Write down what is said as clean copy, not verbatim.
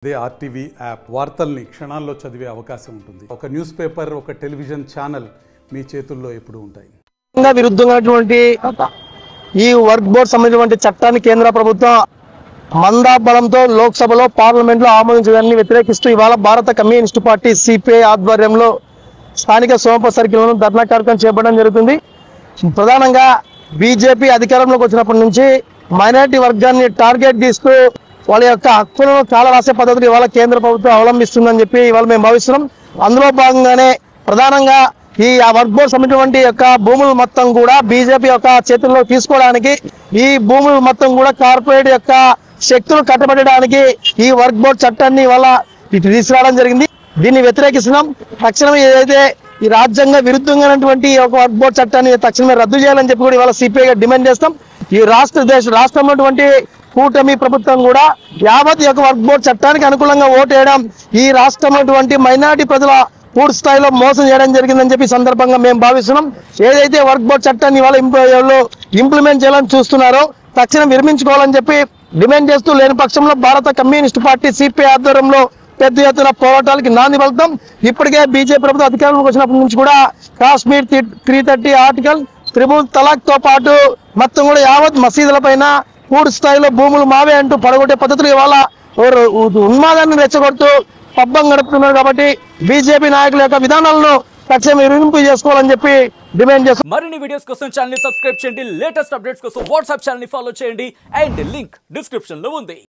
అదే RTV app వార్తల్ని క్షణాల్లో చదివే అవకాశం ఉంటుంది. ఒక న్యూస్ పేపర్, ఒక టెలివిజన్ ఛానల్ మీ చేతుల్లో ఎప్పుడూ ఉంటాయి. విరుద్ధమైనటువంటి ఈ వర్క్ బోర్డ్ సంబంధించిన చట్టాన్ని కేంద్ర ప్రభుత్వం మందాబలంతో లోక్సభలో పార్లమెంట్ లో ఆమోదించడాన్ని వ్యతిరేకిస్తూ ఇవాళ భారత కమ్యూనిస్టు పార్టీ సిపిఐ ఆధ్వర్యంలో స్థానిక సోమప సర్కిల్లోనూ ధర్నా కార్యక్రమం చేపట్టడం జరుగుతుంది. ప్రధానంగా బీజేపీ అధికారంలోకి వచ్చినప్పటి నుంచి మైనారిటీ వర్గాన్ని టార్గెట్ చేస్తూ వాళ్ళ యొక్క హక్కులను చాలా రాసే పద్ధతులు ఇవాళ కేంద్ర ప్రభుత్వం అవలంబిస్తుందని చెప్పి ఇవాళ మేము భావిస్తున్నాం. అందులో భాగంగానే ప్రధానంగా ఈ వర్క్ బోర్డ్ సంబంధించినటువంటి యొక్క భూములు మొత్తం కూడా బీజేపీ యొక్క చేతుల్లో తీసుకోవడానికి, ఈ భూములు మొత్తం కూడా కార్పొరేట్ యొక్క శక్తులు కట్టబెట్టడానికి ఈ వర్క్ బోర్డ్ చట్టాన్ని ఇవాళ తీసుకురావడం జరిగింది. దీన్ని వ్యతిరేకిస్తున్నాం. తక్షణం ఏదైతే ఈ రాజ్యాంగ విరుద్ధంగానటువంటి ఒక వర్క్ బోర్డ్ చట్టాన్ని తక్షణమే రద్దు చేయాలని చెప్పి కూడా ఇవాళ సిపిఐగా డిమాండ్ చేస్తాం. ఈ రాష్ట్రంలో కూటమి ప్రభుత్వం కూడా యావత్ యొక్క వర్క్ బోర్డ్ చట్టానికి అనుకూలంగా ఓటు వేయడం, ఈ రాష్ట్రంలో మైనారిటీ ప్రజల పూర్తి స్థాయిలో మోసం చేయడం జరిగిందని చెప్పి సందర్భంగా మేము భావిస్తున్నాం. ఏదైతే వర్క్ బోర్డ్ చట్టాన్ని ఇవాళ ఇంప్లిమెంట్ చేయాలని చూస్తున్నారో తక్షణం విరమించుకోవాలని చెప్పి డిమాండ్ చేస్తూ, లేని పక్షంలో భారత కమ్యూనిస్టు పార్టీ సిపిఐ ఆధ్వర్యంలో పెద్ద ఎత్తున పోరాటాలకి నాంది పలుకుతాం. ఇప్పటికే బీజేపీ ప్రభుత్వం అధికారంలోకి వచ్చినప్పటి నుంచి కూడా కాశ్మీర్ 330 ఆర్టికల్, త్రిపుల్ తలాక్ తో పాటు మొత్తం కూడా యావత్ మసీదుల పైన పూర్తి స్థాయిలో భూములు మావే అంటూ పడగొట్టే పద్ధతులు ఇవాళ ఉన్మాదాన్ని రెచ్చగొడుతూ పబ్బం గడుపుతున్నారు. కాబట్టి బీజేపీ నాయకుల యొక్క విధానాలను తక్షణం విరింపు చేసుకోవాలని చెప్పి డిమాండ్ చేస్తారు. మరిన్ని వీడియోస్ కోసం ఛానల్ ని సబ్స్క్రైబ్ చేయండి. లేటెస్ట్ అప్డేట్స్ కోసం వాట్సాప్ ఛానల్ ని ఫాలో చేయండి. అండ్ లింక్ డిస్క్రిప్షన్ లో ఉంది.